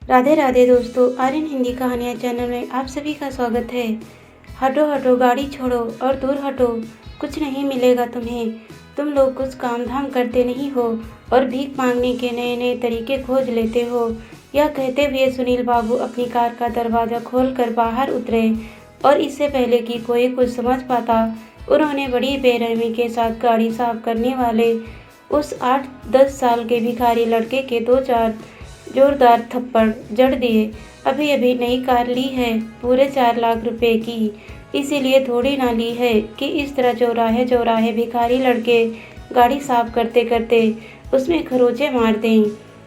राधे राधे दोस्तों, आर्यन हिंदी कहानियाँ चैनल में आप सभी का स्वागत है। हटो हटो गाड़ी छोड़ो और दूर हटो, कुछ नहीं मिलेगा तुम्हें। तुम लोग कुछ काम धाम करते नहीं हो और भीख मांगने के नए नए तरीके खोज लेते हो। यह कहते हुए सुनील बाबू अपनी कार का दरवाज़ा खोलकर बाहर उतरे और इससे पहले कि कोई कुछ समझ पाता, उन्होंने बड़ी बेरहमी के साथ गाड़ी साफ करने वाले उस 8-10 साल के भिखारी लड़के के 2-4 जोरदार थप्पड़ जड़ दिए। अभी अभी नई कार ली है, पूरे 4 लाख रुपए की, इसीलिए थोड़ी ना ली है कि इस तरह चौराहे चौराहे भिखारी लड़के गाड़ी साफ करते करते उसमें खरोंचे मार दें।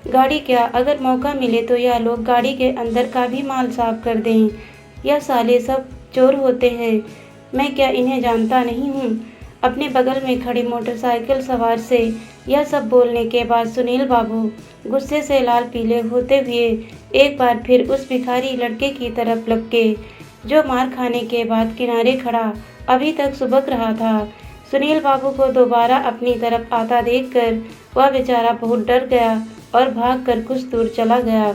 गाड़ी क्या, अगर मौका मिले तो यह लोग गाड़ी के अंदर का भी माल साफ कर दें। यह साले सब चोर होते हैं, मैं क्या इन्हें जानता नहीं हूँ। अपने बगल में खड़ी मोटरसाइकिल सवार से यह सब बोलने के बाद सुनील बाबू गुस्से से लाल पीले होते हुए एक बार फिर उस भिखारी लड़के की तरफ लपके, जो मार खाने के बाद किनारे खड़ा अभी तक सुबक रहा था। सुनील बाबू को दोबारा अपनी तरफ आता देखकर वह बेचारा बहुत डर गया और भागकर कुछ दूर चला गया।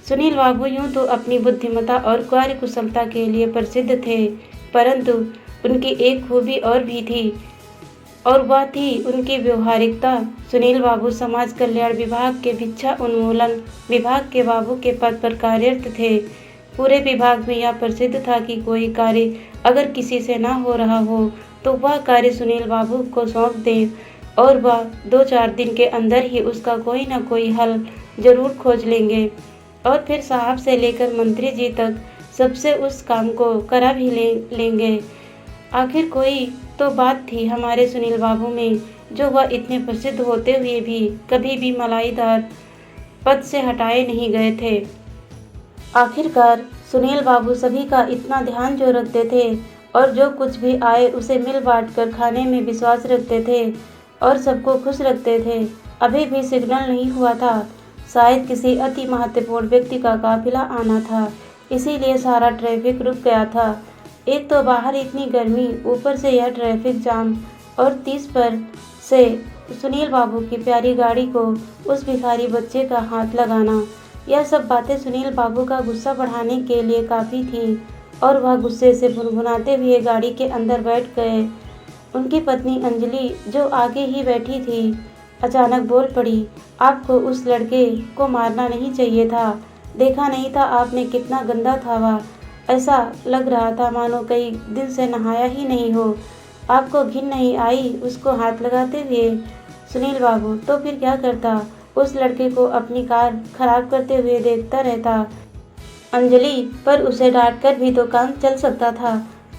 सुनील बाबू यूं तो अपनी बुद्धिमत्ता और कार्यकुशलता के लिए प्रसिद्ध थे, परंतु उनकी एक खूबी और भी थी, और वह थी उनकी व्यवहारिकता। सुनील बाबू समाज कल्याण विभाग के भिक्षा उन्मूलन विभाग के बाबू के पद पर कार्यरत थे। पूरे विभाग में यह प्रसिद्ध था कि कोई कार्य अगर किसी से ना हो रहा हो तो वह कार्य सुनील बाबू को सौंप दें और वह 2-4 दिन के अंदर ही उसका कोई ना कोई हल जरूर खोज लेंगे और फिर साहब से लेकर मंत्री जी तक सबसे उस काम को करा भी लेंगे। आखिर कोई तो बात थी हमारे सुनील बाबू में, जो वह इतने प्रसिद्ध होते हुए भी कभी भी मलाईदार पद से हटाए नहीं गए थे। आखिरकार सुनील बाबू सभी का इतना ध्यान जो रखते थे और जो कुछ भी आए उसे मिल बांट कर खाने में विश्वास रखते थे और सबको खुश रखते थे। अभी भी सिग्नल नहीं हुआ था, शायद किसी अति महत्वपूर्ण व्यक्ति का काफिला आना था, इसीलिए सारा ट्रैफिक रुक गया था। एक तो बाहर इतनी गर्मी, ऊपर से यह ट्रैफिक जाम और 30 पर से सुनील बाबू की प्यारी गाड़ी को उस भिखारी बच्चे का हाथ लगाना, यह सब बातें सुनील बाबू का गुस्सा बढ़ाने के लिए काफ़ी थी और वह गुस्से से भुनभुनाते हुए गाड़ी के अंदर बैठ गए। उनकी पत्नी अंजलि, जो आगे ही बैठी थी, अचानक बोल पड़ी, आपको उस लड़के को मारना नहीं चाहिए था। देखा नहीं था आपने कितना गंदा था वह, ऐसा लग रहा था मानो कई दिन से नहाया ही नहीं हो। आपको घिन नहीं आई उसको हाथ लगाते हुए? सुनील बाबू तो फिर क्या करता, उस लड़के को अपनी कार खराब करते हुए देखता रहता। अंजलि, पर उसे डांट कर भी तो काम चल सकता था।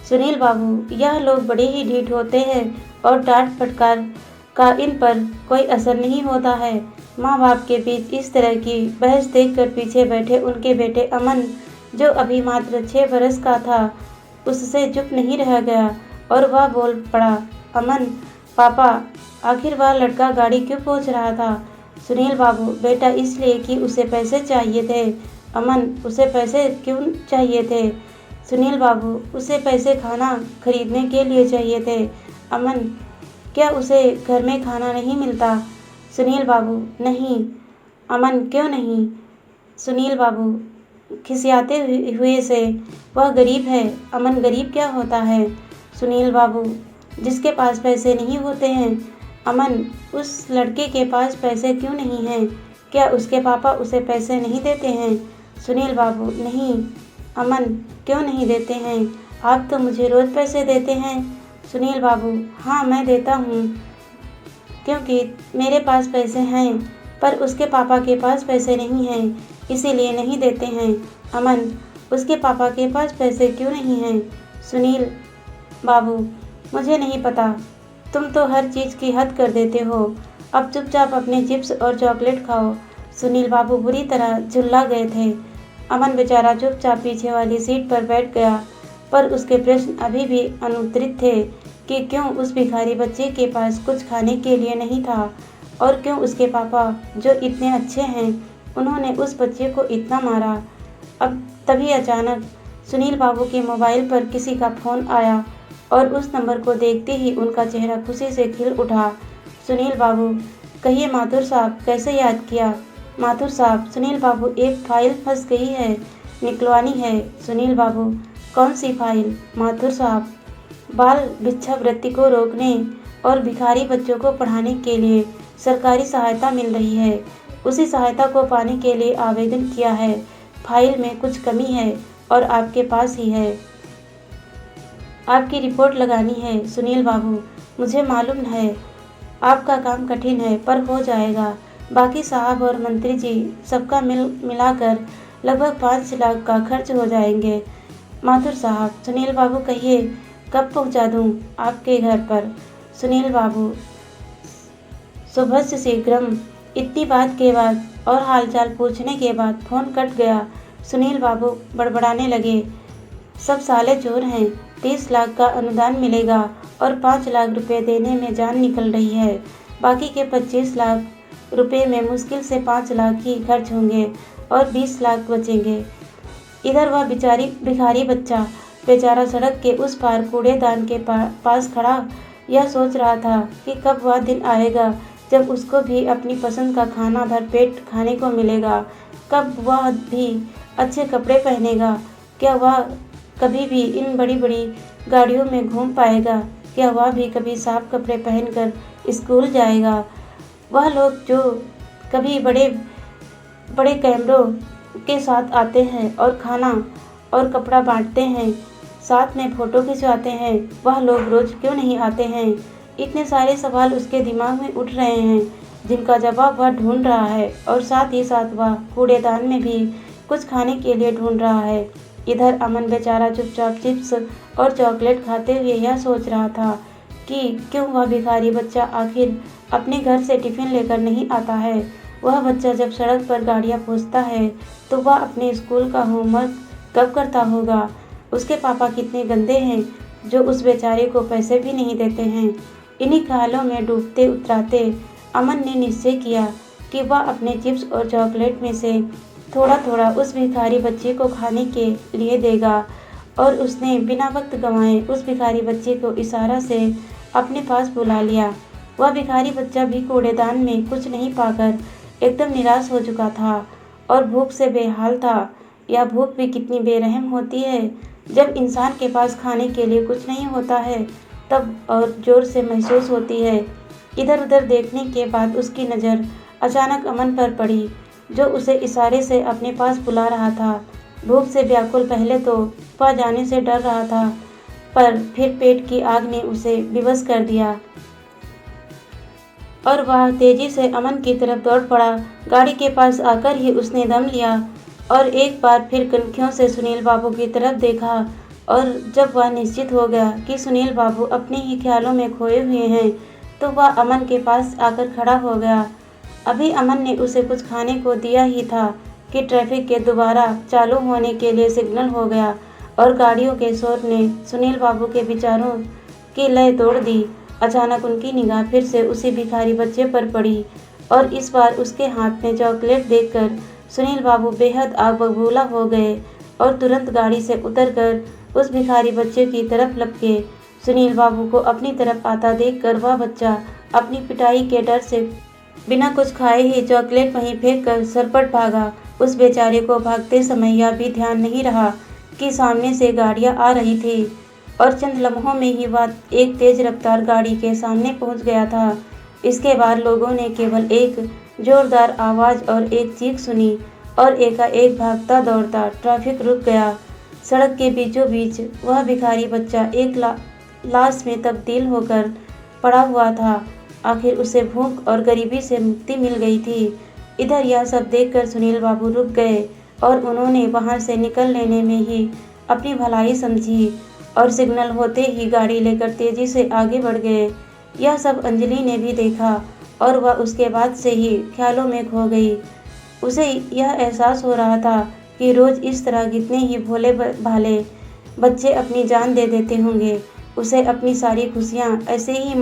सुनील बाबू, यह लोग बड़े ही ढीठ होते हैं और डांट फटकार का इन पर कोई असर नहीं होता है। माँ बाप के बीच इस तरह की बहस देखकर पीछे बैठे उनके बेटे अमन, जो अभी मात्र 6 बरस का था, उससे चुप नहीं रह गया और वह बोल पड़ा, अमन पापा, आखिर वह लड़का गाड़ी क्यों पूछ रहा था? सुनील बाबू, बेटा इसलिए कि उसे पैसे चाहिए थे। अमन, उसे पैसे क्यों चाहिए थे? सुनील बाबू, उसे पैसे खाना खरीदने के लिए चाहिए थे। अमन, क्या उसे घर में खाना नहीं मिलता? सुनील बाबू, नहीं। अमन, क्यों नहीं? सुनील बाबू खिसियाते हुए से, वह गरीब है। अमन, गरीब क्या होता है? सुनील बाबू, जिसके पास पैसे नहीं होते हैं। अमन, उस लड़के के पास पैसे क्यों नहीं हैं? क्या उसके पापा उसे पैसे नहीं देते हैं? सुनील बाबू, नहीं। अमन, क्यों नहीं देते हैं? आप तो मुझे रोज़ पैसे देते हैं। सुनील बाबू, हाँ मैं देता हूँ, क्योंकि मेरे पास पैसे हैं, पर उसके पापा के पास पैसे नहीं हैं, इसीलिए नहीं देते हैं। अमन, उसके पापा के पास पैसे क्यों नहीं हैं? सुनील बाबू, मुझे नहीं पता, तुम तो हर चीज़ की हद कर देते हो। अब चुपचाप अपने चिप्स और चॉकलेट खाओ। सुनील बाबू बुरी तरह झुल्ला गए थे। अमन बेचारा चुपचाप पीछे वाली सीट पर बैठ गया, पर उसके प्रश्न अभी भी अनुत्तरित थे कि क्यों उस भिखारी बच्चे के पास कुछ खाने के लिए नहीं था और क्यों उसके पापा, जो इतने अच्छे हैं, उन्होंने उस बच्चे को इतना मारा। अब तभी अचानक सुनील बाबू के मोबाइल पर किसी का फ़ोन आया और उस नंबर को देखते ही उनका चेहरा खुशी से खिल उठा। सुनील बाबू, कहिए माथुर साहब, कैसे याद किया? माथुर साहब, सुनील बाबू, एक फाइल फंस गई है, निकलवानी है। सुनील बाबू, कौन सी फाइल? माथुर साहब, बाल भिक्षावृत्ति को रोकने और भिखारी बच्चों को पढ़ाने के लिए सरकारी सहायता मिल रही है, उसी सहायता को पाने के लिए आवेदन किया है। फाइल में कुछ कमी है और आपके पास ही है, आपकी रिपोर्ट लगानी है। सुनील बाबू, मुझे मालूम है आपका काम कठिन है, पर हो जाएगा। बाकी साहब और मंत्री जी सबका मिलाकर लगभग 5 लाख का खर्च हो जाएंगे। माथुर साहब, सुनील बाबू, कहिए कब पहुंचा दूं आपके घर पर? सुनील बाबू, सुबह शीघ्रम। इतनी बात के बाद और हालचाल पूछने के बाद फोन कट गया। सुनील बाबू बड़बड़ाने लगे, सब साले चोर हैं। 30 लाख का अनुदान मिलेगा और 5 लाख रुपए देने में जान निकल रही है। बाकी के 25 लाख रुपए में मुश्किल से 5 लाख ही खर्च होंगे और 20 लाख बचेंगे। इधर वह भिखारी बच्चा बेचारा सड़क के उस पार कूड़ेदान के पास खड़ा यह सोच रहा था कि कब वह दिन आएगा जब उसको भी अपनी पसंद का खाना भरपेट खाने को मिलेगा, कब वह भी अच्छे कपड़े पहनेगा, क्या वह कभी भी इन बड़ी बड़ी गाड़ियों में घूम पाएगा, क्या वह भी कभी साफ कपड़े पहनकर स्कूल जाएगा। वह लोग जो कभी बड़े बड़े कैमरों के साथ आते हैं और खाना और कपड़ा बांटते हैं, साथ में फ़ोटो खिंचवाते हैं, वह लोग रोज़ क्यों नहीं आते हैं? इतने सारे सवाल उसके दिमाग में उठ रहे हैं जिनका जवाब वह ढूंढ रहा है और साथ ही साथ वह कूड़ेदान में भी कुछ खाने के लिए ढूंढ रहा है। इधर अमन बेचारा चुपचाप चिप्स और चॉकलेट खाते हुए यह सोच रहा था कि क्यों वह भिखारी बच्चा आखिर अपने घर से टिफ़िन लेकर नहीं आता है। वह बच्चा जब सड़क पर गाड़ियाँ पूछता है तो वह अपने स्कूल का होमवर्क कब करता होगा। उसके पापा कितने गंदे हैं जो उस बेचारे को पैसे भी नहीं देते हैं। इन्हीं ख्यालों में डूबते उतराते अमन ने निश्चय किया कि वह अपने चिप्स और चॉकलेट में से थोड़ा थोड़ा उस भिखारी बच्चे को खाने के लिए देगा। और उसने बिना वक्त गंवाए उस भिखारी बच्चे को इशारा से अपने पास बुला लिया। वह भिखारी बच्चा भी कूड़ेदान में कुछ नहीं पाकर एकदम निराश हो चुका था और भूख से बेहाल था। यह भूख भी कितनी बेरहम होती है जब इंसान के पास खाने के लिए कुछ नहीं होता है, तब और ज़ोर से महसूस होती है। इधर उधर देखने के बाद उसकी नज़र अचानक अमन पर पड़ी जो उसे इशारे से अपने पास बुला रहा था। भूख से व्याकुल पहले तो वह जाने से डर रहा था, पर फिर पेट की आग ने उसे विवश कर दिया और वह तेजी से अमन की तरफ दौड़ पड़ा। गाड़ी के पास आकर ही उसने दम लिया और एक बार फिर कनखियों से सुनील बाबू की तरफ देखा और जब वह निश्चित हो गया कि सुनील बाबू अपने ही ख्यालों में खोए हुए हैं तो वह अमन के पास आकर खड़ा हो गया। अभी अमन ने उसे कुछ खाने को दिया ही था कि ट्रैफिक के दोबारा चालू होने के लिए सिग्नल हो गया और गाड़ियों के शोर ने सुनील बाबू के विचारों की लय तोड़ दी। अचानक उनकी निगाह फिर से उसी भिखारी बच्चे पर पड़ी और इस बार उसके हाथ में चॉकलेट देखकर सुनील बाबू बेहद आग बबूला हो गए और तुरंत गाड़ी से उतरकर उस भिखारी बच्चे की तरफ लपके। सुनील बाबू को अपनी तरफ आता देखकर वह बच्चा अपनी पिटाई के डर से बिना कुछ खाए ही चॉकलेट वहीं फेंक कर सरपट भागा। उस बेचारे को भागते समय यह भी ध्यान नहीं रहा कि सामने से गाड़ियां आ रही थी और चंद लम्हों में ही वह एक तेज रफ्तार गाड़ी के सामने पहुंच गया था। इसके बाद लोगों ने केवल एक जोरदार आवाज़ और एक चीख सुनी और एकाएक भागता दौड़ता ट्रैफिक रुक गया। सड़क के बीचों बीच वह भिखारी बच्चा एक लाश में तब्दील होकर पड़ा हुआ था। आखिर उसे भूख और गरीबी से मुक्ति मिल गई थी। इधर यह सब देखकर सुनील बाबू रुक गए और उन्होंने वहां से निकल लेने में ही अपनी भलाई समझी और सिग्नल होते ही गाड़ी लेकर तेजी से आगे बढ़ गए। यह सब अंजलि ने भी देखा और वह उसके बाद से ही ख्यालों में खो गई। उसे यह एहसास हो रहा था कि रोज़ इस तरह कितने ही भोले भाले बच्चे अपनी जान दे देते होंगे। उसे अपनी सारी खुशियाँ ऐसे ही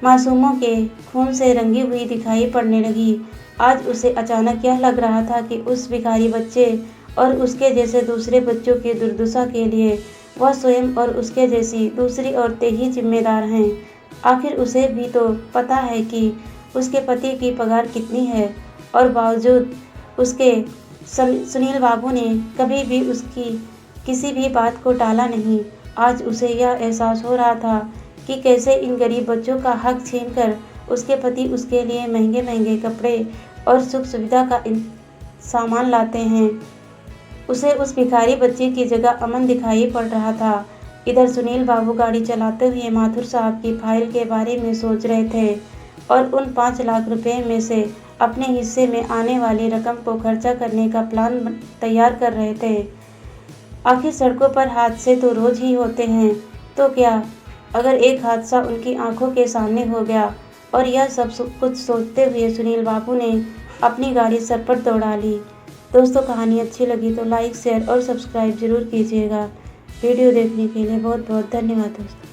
मासूमों के खून से रंगी हुई दिखाई पड़ने लगी। आज उसे अचानक यह लग रहा था कि उस भिखारी बच्चे और उसके जैसे दूसरे बच्चों की दुर्दशा के लिए वह स्वयं और उसके जैसी दूसरी औरतें ही जिम्मेदार हैं। आखिर उसे भी तो पता है कि उसके पति की पगार कितनी है और बावजूद उसके सुनील बाबू ने कभी भी उसकी किसी भी बात को टाला नहीं। आज उसे यह एहसास हो रहा था कि कैसे इन गरीब बच्चों का हक छीनकर उसके पति उसके लिए महंगे महंगे कपड़े और सुख सुविधा का सामान लाते हैं। उसे उस भिखारी बच्चे की जगह अमन दिखाई पड़ रहा था। इधर सुनील बाबू गाड़ी चलाते हुए माथुर साहब की फाइल के बारे में सोच रहे थे और उन 5 लाख रुपए में से अपने हिस्से में आने वाली रकम को खर्चा करने का प्लान तैयार कर रहे थे। आखिर सड़कों पर हादसे तो रोज ही होते हैं, तो क्या अगर एक हादसा उनकी आंखों के सामने हो गया। और यह सब कुछ सोचते हुए सुनील बाबू ने अपनी गाड़ी सर पर दौड़ा ली। दोस्तों, कहानी अच्छी लगी तो लाइक, शेयर और सब्सक्राइब जरूर कीजिएगा। वीडियो देखने के लिए बहुत बहुत धन्यवाद दोस्तों।